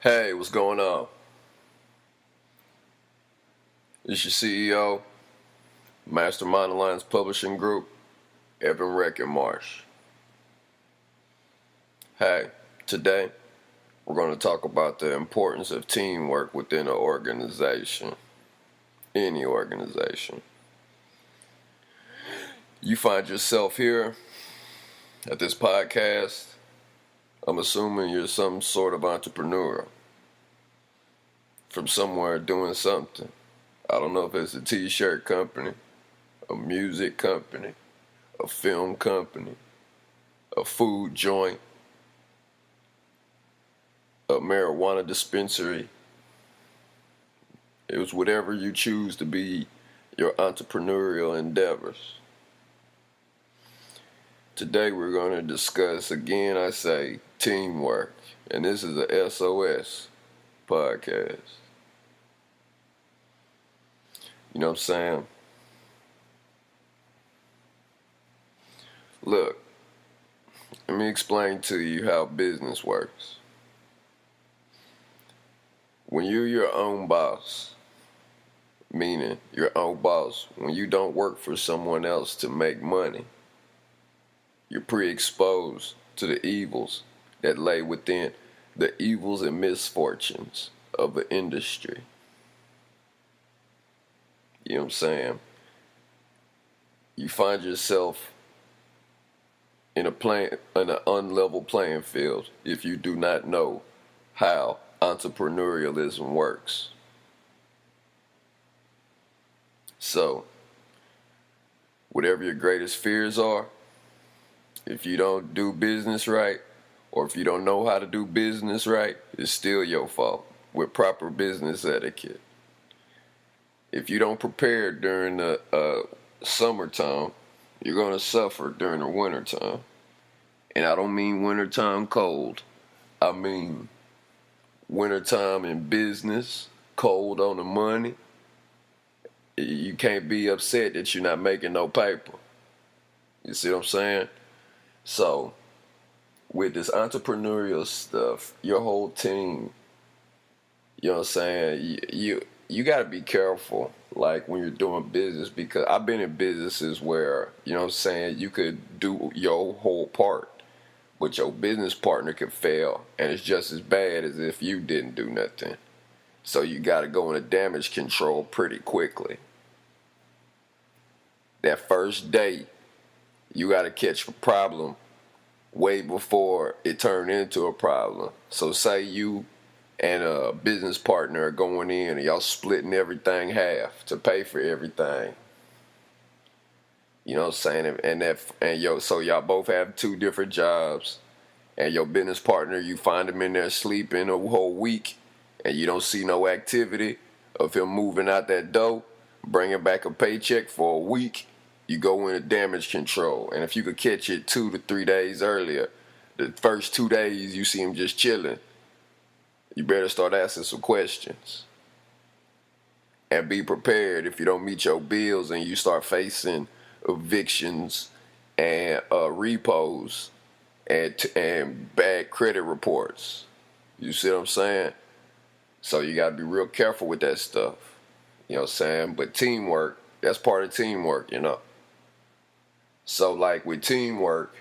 Hey, what's going on? It's your CEO, Mastermind Alliance Publishing Group, Evan Reckenmarsh. Hey, today we're going to talk about the importance of teamwork within an organization, any organization. You find yourself here at this podcast, I'm assuming you're some sort of entrepreneur from somewhere doing something. I don't know if it's a t-shirt company, a music company, a film company, a food joint, a marijuana dispensary. It was whatever you choose to be your entrepreneurial endeavors. Today we're going to discuss, again I say, teamwork. And this is a SOS podcast. You know what I'm saying? Look, let me explain to you how business works. When you're your own boss, meaning your own boss, when you don't work for someone else to make money, you're pre-exposed to the evils that lay within the evils and misfortunes of the industry. You know what I'm saying? You find yourself in an unlevel playing field if you do not know how entrepreneurialism works. So, whatever your greatest fears are, if you don't do business right, or if you don't know how to do business right, it's still your fault with proper business etiquette. If you don't prepare during the summertime, you're going to suffer during the wintertime. And I don't mean wintertime cold. I mean wintertime in business, cold on the money. You can't be upset that you're not making no paper. You see what I'm saying? So, with this entrepreneurial stuff, your whole team, you know what I'm saying, you got to be careful, like, when you're doing business, because I've been in businesses where, you know what I'm saying, you could do your whole part, but your business partner could fail, and it's just as bad as if you didn't do nothing. So you got to go into damage control pretty quickly. That first day, you got to catch a problem way before it turned into a problem. So say you and a business partner are going in and y'all splitting everything half to pay for everything. You know what I'm saying? So y'all both have two different jobs, and your business partner, you find him in there sleeping a whole week, and you don't see no activity of him moving out that door, bringing back a paycheck for a week. You go into damage control, and if you could catch it 2 to 3 days earlier, the first 2 days you see him just chilling, you better start asking some questions. And be prepared if you don't meet your bills and you start facing evictions and repos and bad credit reports. You see what I'm saying? So you got to be real careful with that stuff. You know what I'm saying? But teamwork, that's part of teamwork, you know. So, like, with teamwork,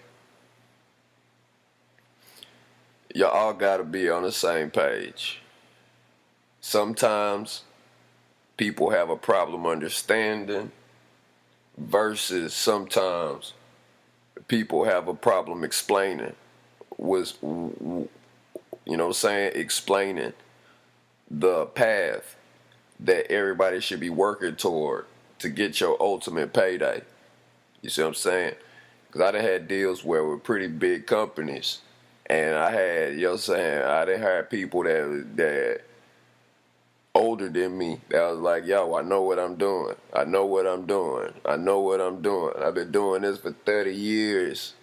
y'all all got to be on the same page. Sometimes people have a problem understanding versus sometimes people have a problem explaining. You know what I'm saying? Explaining the path that everybody should be working toward to get your ultimate payday. You see what I'm saying? Because I done had deals where with pretty big companies, and I had, you know what I'm saying, I done had people that older than me that was like, yo, I know what I'm doing. I know what I'm doing. I know what I'm doing. I've been doing this for 30 years.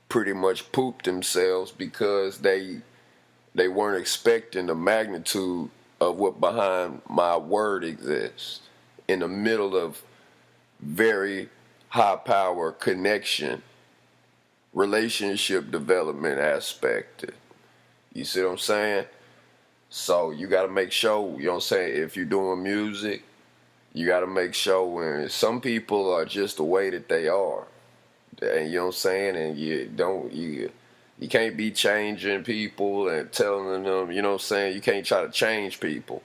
Pretty much pooped themselves because they weren't expecting the magnitude of what behind my word exists in the middle of very high power connection, relationship development aspect. You see what I'm saying? So you got to make sure, you know what I'm saying, if you're doing music, you got to make sure when some people are just the way that they are. And you know what I'm saying? And you can't be changing people and telling them, you know what I'm saying? You can't try to change people.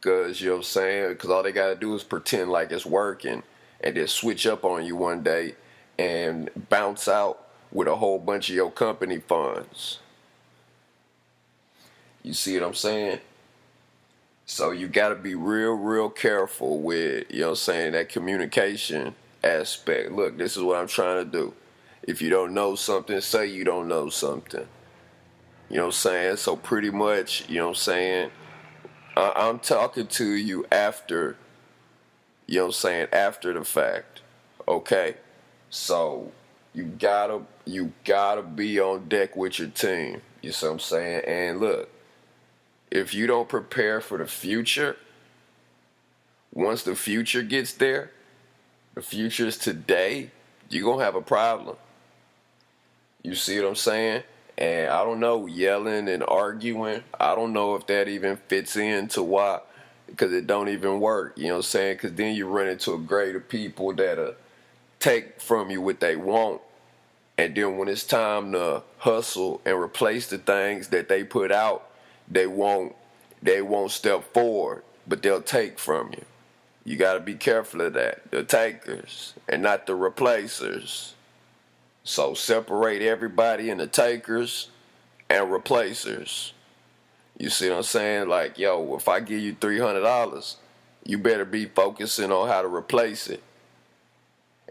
Because, you know what I'm saying? Because all they got to do is pretend like it's working and then switch up on you one day and bounce out with a whole bunch of your company funds. You see what I'm saying? So you got to be real careful with, you know what I'm saying, that communication aspect. Look, this is what I'm trying to do. If you don't know something, say you don't know something. You know what I'm saying? So pretty much, you know what I'm saying, I'm talking to you after, you know what I'm saying, after the fact. Okay? So you gotta be on deck with your team. You see what I'm saying? And look, if you don't prepare for the future, once the future gets there, the future is today, you're going to have a problem. You see what I'm saying? And I don't know, yelling and arguing, I don't know if that even fits into why, because it don't even work. You know what I'm saying? Because then you run into a grade of people that'll take from you what they want. And then when it's time to hustle and replace the things that they put out, they won't step forward, but they'll take from you. You got to be careful of that. The takers and not the replacers. So separate everybody in the takers and replacers. You see what I'm saying? Like, yo, if I give you $300, you better be focusing on how to replace it.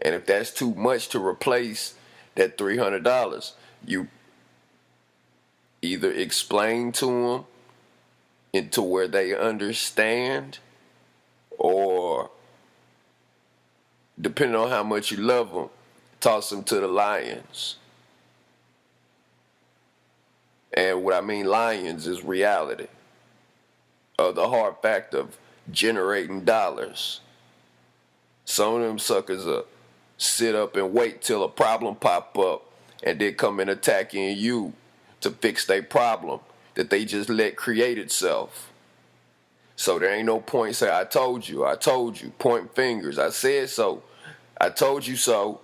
And if that's too much to replace that $300, you either explain to them into where they understand, or depending on how much you love them, toss them to the lions. And what I mean lions is reality, of the hard fact of generating dollars. Some of them suckers sit up and wait till a problem pop up and then come in attacking you to fix their problem that they just let create itself. So there ain't no point say, I told you, point fingers, I said so, I told you so.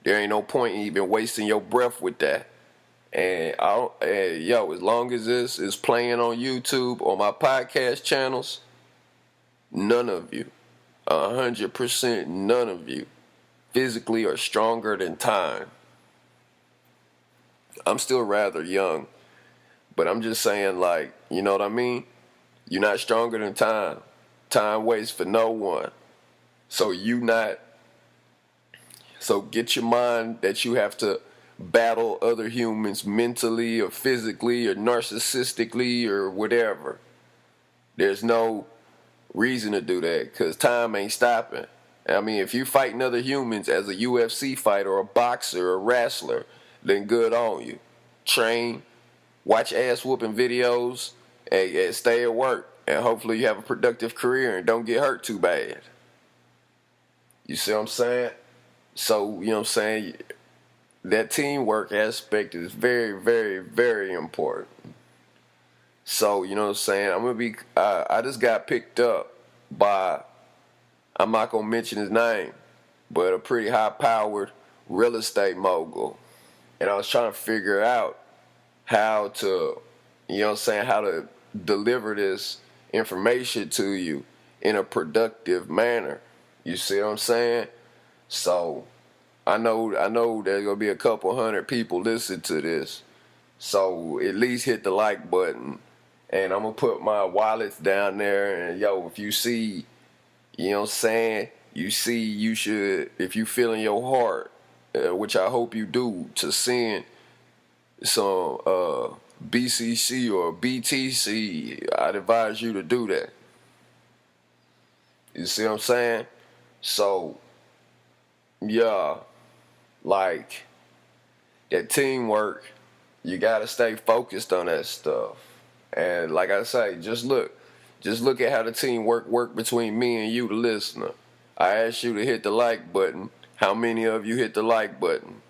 There ain't no point in even wasting your breath with that. And as long as this is playing on YouTube or my podcast channels, none of you, 100% none of you, physically are stronger than time. I'm still rather young, but I'm just saying, like, you know what I mean? You're not stronger than time. Time waits for no one. So get your mind that you have to battle other humans mentally or physically or narcissistically or whatever. There's no reason to do that, because time ain't stopping. I mean, if you fighting other humans as a UFC fighter or a boxer or a wrestler, then good on you. Train, watch ass whooping videos, and stay at work. And hopefully you have a productive career and don't get hurt too bad. You see what I'm saying? So, you know what I'm saying? That teamwork aspect is very important. So, you know what I'm saying? I just got picked up by, I'm not going to mention his name, but a pretty high-powered real estate mogul. And I was trying to figure out how to, you know what I'm saying, how to deliver this information to you in a productive manner. You see what I'm saying? So I know there's gonna be a couple hundred people listen to this. So at least hit the like button. And I'm gonna put my wallets down there, and yo, if you see, you know what I'm saying, you should, if you feel in your heart, which I hope you do, to send some BCC or BTC, I'd advise you to do that. You see what I'm saying? So, yeah, like, that teamwork, you gotta stay focused on that stuff. And like I say, just look at how the teamwork work between me and you, the listener. I asked you to hit the like button. How many of you hit the like button?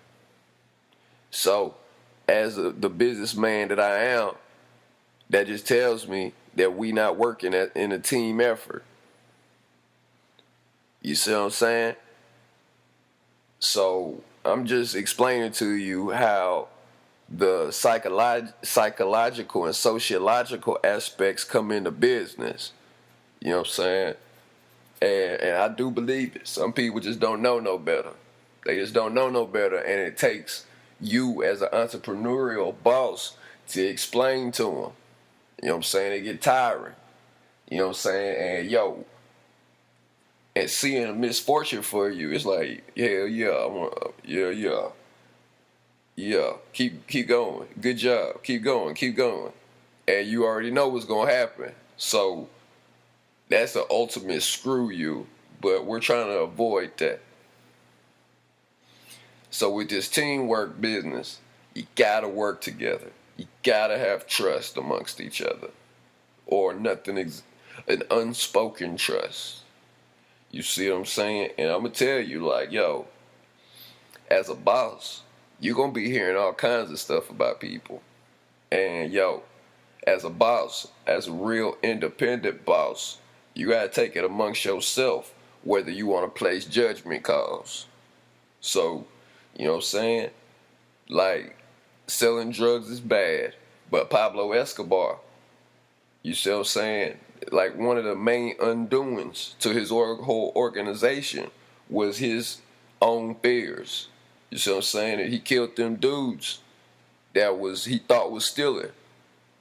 So, as the businessman that I am, That just tells me that we not working in a team effort. You see what I'm saying? So I'm just explaining to you how the psychological and sociological aspects come into business. You know what I'm saying? And I do believe it. Some people just don't know no better. They just don't know no better, and it takes you as an entrepreneurial boss to explain to them. You know what I'm saying? It get tiring. You know what I'm saying? And seeing a misfortune for you, it's like, yeah, keep going. Good job. Keep going. And you already know what's gonna happen. So that's the ultimate screw you, but we're trying to avoid that. So with this teamwork business, you gotta work together. You gotta have trust amongst each other, or an unspoken trust. You see what I'm saying? And I'm gonna tell you, like, yo, as a boss, you're gonna be hearing all kinds of stuff about people. And yo, as a boss, as a real independent boss, you gotta take it amongst yourself whether you wanna place judgment calls. So, you know what I'm saying? Like, selling drugs is bad, but Pablo Escobar, you see what I'm saying? Like, one of the main undoings to his whole organization was his own fears. You see what I'm saying? And he killed them dudes he thought was stealing,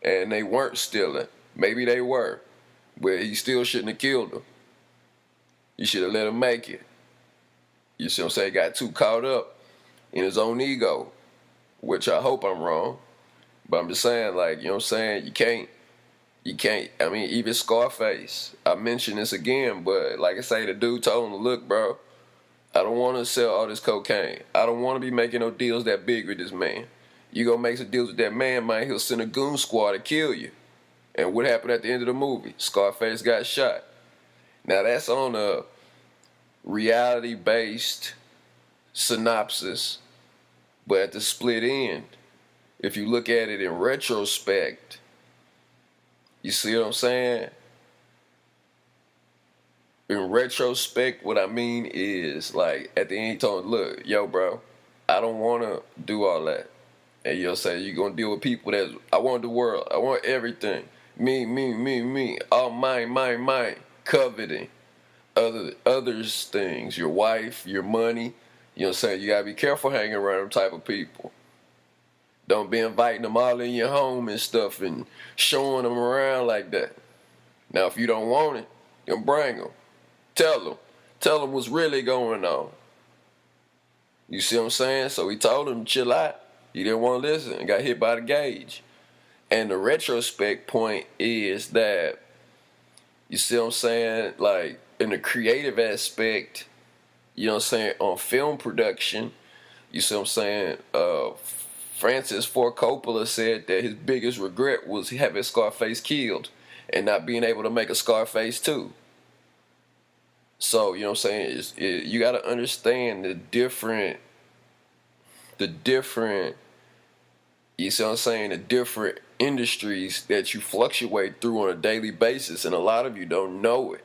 and they weren't stealing. Maybe they were, but he still shouldn't have killed them. You should have let him make it. You see what I'm saying? He got too caught up in his own ego, which I hope I'm wrong. But I'm just saying, like, you know what I'm saying? You can't, I mean, even Scarface, I mention this again, but like I say, the dude told him, look, bro, I don't want to sell all this cocaine. I don't want to be making no deals that big with this man. You gonna make some deals with that man, he'll send a goon squad to kill you. And what happened at the end of the movie? Scarface got shot. Now that's on a reality-based synopsis, but at the split end, if you look at it in retrospect, you see what I'm saying? In retrospect, what I mean is, like, at the end, he told him, look, yo, bro, I don't want to do all that. And you'll say, you're going to deal with people I want the world. I want everything. Me. All mine. Coveting. Others things. Your wife, your money. You know what I'm saying? You got to be careful hanging around them type of people. Don't be inviting them all in your home and stuff and showing them around like that. Now, if you don't want it, you bring them. Tell them what's really going on. You see what I'm saying? So he told him, chill out. He didn't want to listen and got hit by the gauge. And the retrospect point is that, you see what I'm saying? Like, in the creative aspect, you know what I'm saying, on film production, you see what I'm saying, Francis Ford Coppola said that his biggest regret was having Scarface killed and not being able to make a Scarface 2. So, you know what I'm saying, you got to understand the different, you see what I'm saying, the different industries that you fluctuate through on a daily basis, and a lot of you don't know it.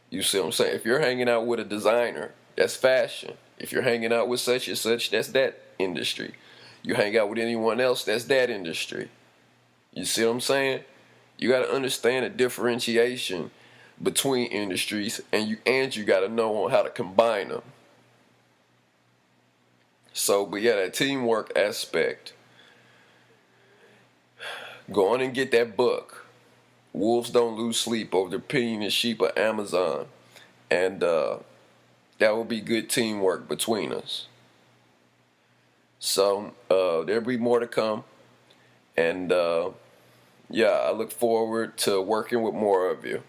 You see what I'm saying? If you're hanging out with a designer, that's fashion. If you're hanging out with such and such, that's that industry. You hang out with anyone else, that's that industry. You see what I'm saying? You got to understand the differentiation between industries, and you got to know how to combine them. So, but yeah, that teamwork aspect. Go on and get that book. Wolves Don't Lose Sleep Over the Opinion of Sheep of Amazon. And that will be good teamwork between us. So there'll be more to come. And yeah, I look forward to working with more of you.